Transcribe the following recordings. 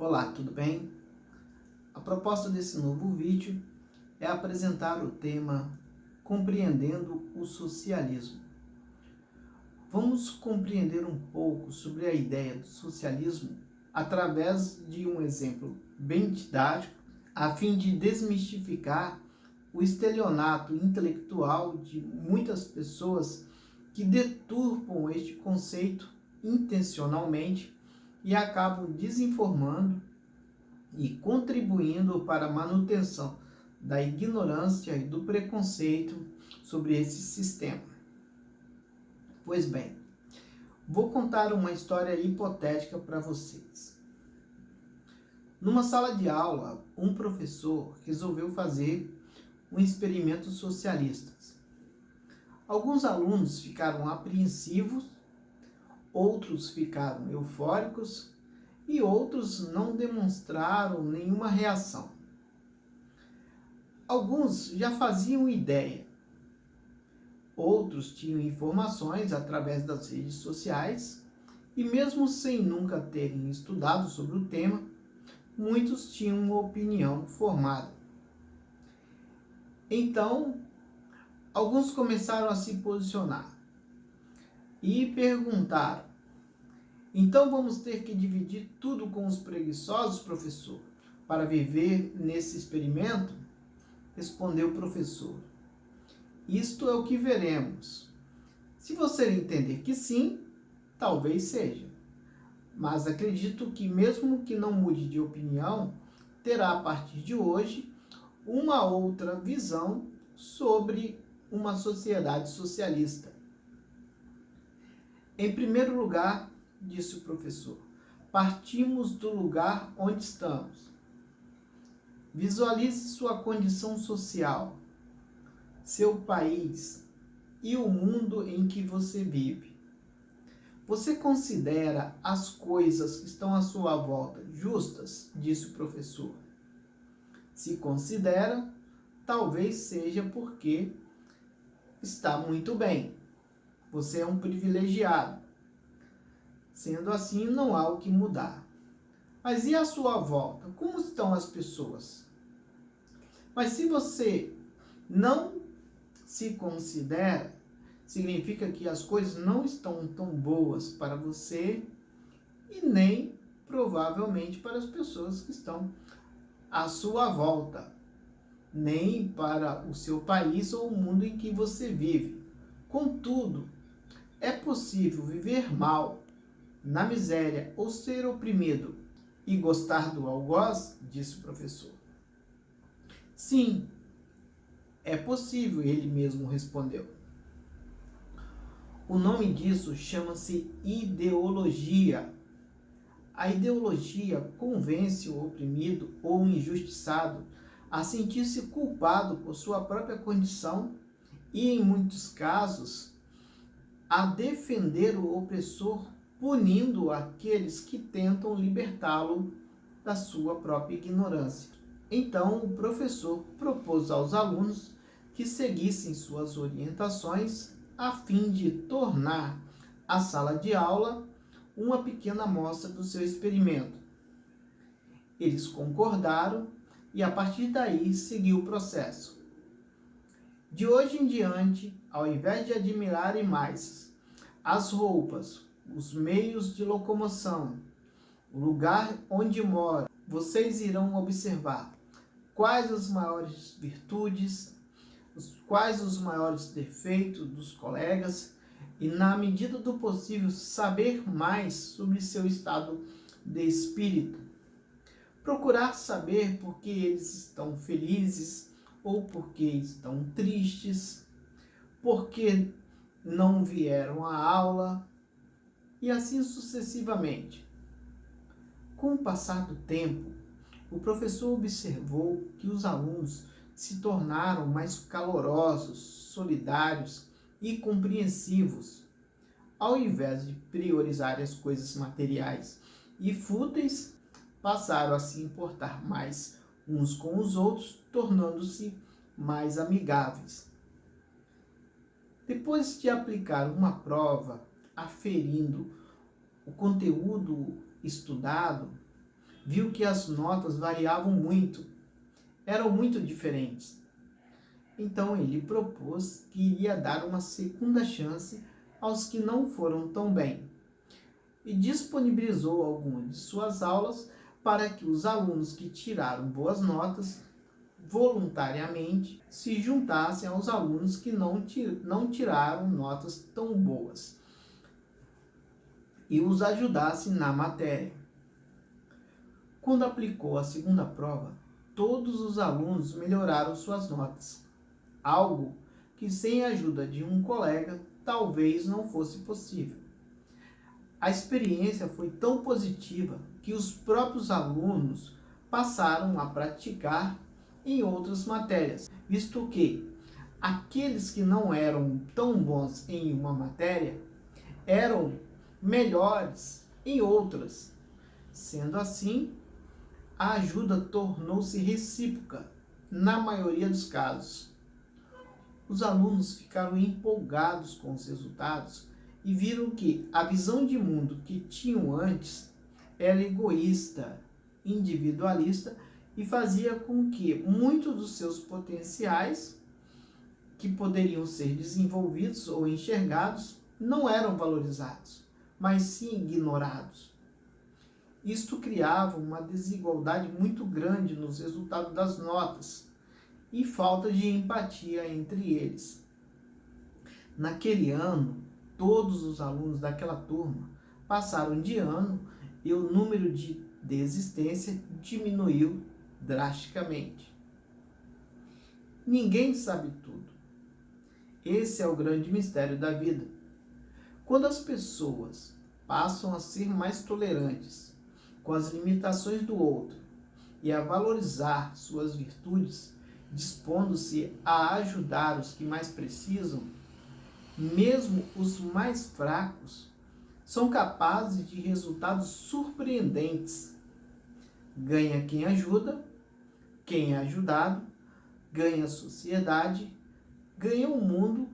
Olá, tudo bem? A proposta desse novo vídeo é apresentar o tema Compreendendo o Socialismo. Vamos compreender um pouco sobre a ideia do socialismo através de um exemplo bem didático, a fim de desmistificar o estelionato intelectual de muitas pessoas que deturpam este conceito intencionalmente e acabam desinformando e contribuindo para a manutenção da ignorância e do preconceito sobre esse sistema. Pois bem, vou contar uma história hipotética para vocês. Numa sala de aula, um professor resolveu fazer um experimento socialista. Alguns alunos ficaram apreensivos, outros ficaram eufóricos e outros não demonstraram nenhuma reação. Alguns já faziam ideia, outros tinham informações através das redes sociais e mesmo sem nunca terem estudado sobre o tema, muitos tinham uma opinião formada. Então, alguns começaram a se posicionar e perguntaram: então vamos ter que dividir tudo com os preguiçosos, professor, para viver nesse experimento? Respondeu o professor: isto é o que veremos. Se você entender que sim, talvez seja. Mas acredito que mesmo que não mude de opinião, terá a partir de hoje uma outra visão sobre uma sociedade socialista. Em primeiro lugar, disse o professor, partimos do lugar onde estamos. Visualize sua condição social, seu país e o mundo em que você vive. Você considera as coisas que estão à sua volta justas? Disse o professor. Se considera, talvez seja porque está muito bem. Você é um privilegiado. Sendo assim, não há o que mudar. Mas e à sua volta? Como estão as pessoas? Mas se você não se considera, significa que as coisas não estão tão boas para você e nem provavelmente para as pessoas que estão à sua volta, nem para o seu país ou o mundo em que você vive. Contudo, é possível viver mal, na miséria ou ser oprimido e gostar do algoz? Disse o professor. Sim, é possível, ele mesmo respondeu. O nome disso chama-se ideologia. A ideologia convence o oprimido ou o injustiçado a sentir-se culpado por sua própria condição e, em muitos casos, a defender o opressor, punindo aqueles que tentam libertá-lo da sua própria ignorância. Então, o professor propôs aos alunos que seguissem suas orientações a fim de tornar a sala de aula uma pequena amostra do seu experimento. Eles concordaram e, a partir daí, seguiu o processo. De hoje em diante, ao invés de admirarem mais as roupas, os meios de locomoção, o lugar onde moram, vocês irão observar quais as maiores virtudes, quais os maiores defeitos dos colegas e, na medida do possível, saber mais sobre seu estado de espírito. Procurar saber por que eles estão felizes ou por que estão tristes, por que não vieram à aula e assim sucessivamente. Com o passar do tempo, o professor observou que os alunos se tornaram mais calorosos, solidários e compreensivos. Ao invés de priorizar as coisas materiais e fúteis, passaram a se importar mais uns com os outros, tornando-se mais amigáveis. Depois de aplicar uma prova, aferindo o conteúdo estudado, viu que as notas variavam muito, eram muito diferentes. Então ele propôs que iria dar uma segunda chance aos que não foram tão bem e disponibilizou algumas de suas aulas para que os alunos que tiraram boas notas voluntariamente se juntassem aos alunos que não tiraram notas tão boas e os ajudassem na matéria. Quando aplicou a segunda prova, todos os alunos melhoraram suas notas, algo que sem a ajuda de um colega talvez não fosse possível. A experiência foi tão positiva que os próprios alunos passaram a praticar em outras matérias, visto que aqueles que não eram tão bons em uma matéria eram melhores em outras. Sendo assim, a ajuda tornou-se recíproca na maioria dos casos. Os alunos ficaram empolgados com os resultados e viram que a visão de mundo que tinham antes era egoísta, individualista e fazia com que muitos dos seus potenciais, que poderiam ser desenvolvidos ou enxergados, não eram valorizados, mas sim ignorados. Isto criava uma desigualdade muito grande nos resultados das notas e falta de empatia entre eles. Naquele ano, todos os alunos daquela turma passaram de ano e o número de desistência diminuiu drasticamente. Ninguém sabe tudo. Esse é o grande mistério da vida. Quando as pessoas passam a ser mais tolerantes com as limitações do outro e a valorizar suas virtudes, dispondo-se a ajudar os que mais precisam, mesmo os mais fracos são capazes de resultados surpreendentes. Ganha quem ajuda, quem é ajudado, ganha a sociedade, ganha o mundo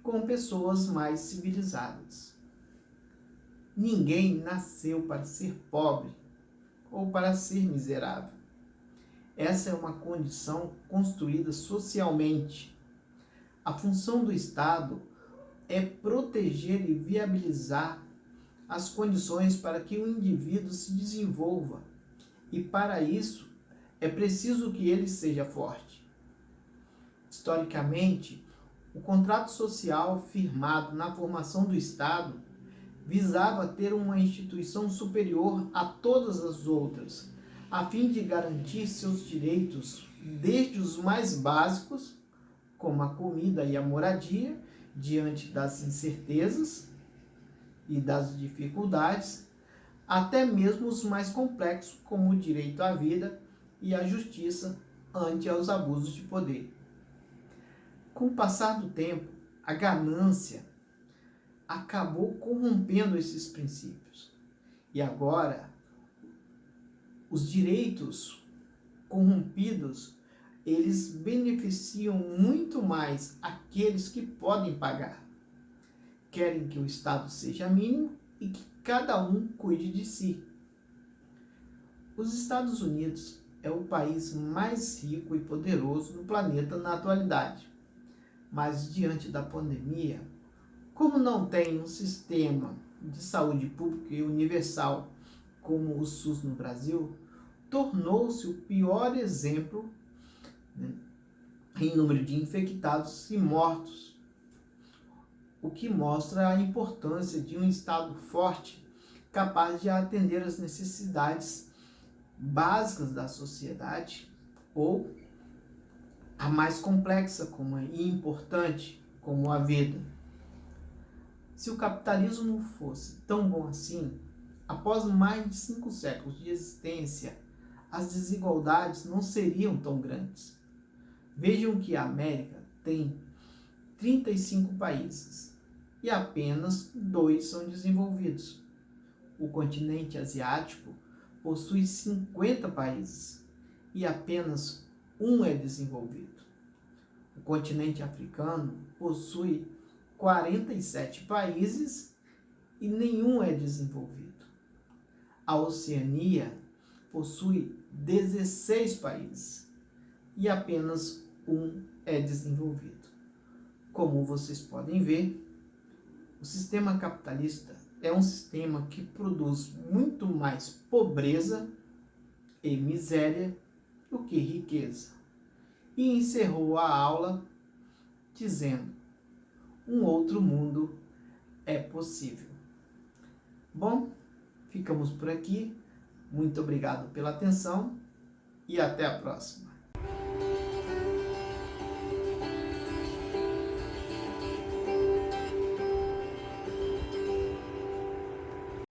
com pessoas mais civilizadas. Ninguém nasceu para ser pobre ou para ser miserável. Essa é uma condição construída socialmente. A função do Estado é proteger e viabilizar as condições para que o indivíduo se desenvolva, e para isso é preciso que ele seja forte. Historicamente, o contrato social firmado na formação do Estado visava ter uma instituição superior a todas as outras, a fim de garantir seus direitos, desde os mais básicos, como a comida e a moradia, diante das incertezas e das dificuldades, até mesmo os mais complexos, como o direito à vida e a justiça ante os abusos de poder. Com o passar do tempo, a ganância acabou corrompendo esses princípios. E agora, os direitos corrompidos, eles beneficiam muito mais aqueles que podem pagar. Querem que o Estado seja mínimo e que cada um cuide de si. Os Estados Unidos é o país mais rico e poderoso do planeta na atualidade. Mas diante da pandemia, como não tem um sistema de saúde pública e universal como o SUS no Brasil, tornou-se o pior exemplo, em número de infectados e mortos, o que mostra a importância de um Estado forte, capaz de atender às necessidades básicas da sociedade, ou a mais complexa e importante, como a vida. Se o capitalismo fosse tão bom assim, após mais de 5 séculos de existência, as desigualdades não seriam tão grandes. Vejam que a América tem 35 países e apenas 2 são desenvolvidos. O continente asiático possui 50 países e apenas 1 é desenvolvido. O continente africano possui 47 países e nenhum é desenvolvido. A Oceania possui 16 países e apenas um é desenvolvido. Como vocês podem ver, o sistema capitalista é um sistema que produz muito mais pobreza e miséria do que riqueza. E encerrou a aula dizendo: um outro mundo é possível. Bom, ficamos por aqui. Muito obrigado pela atenção e até a próxima.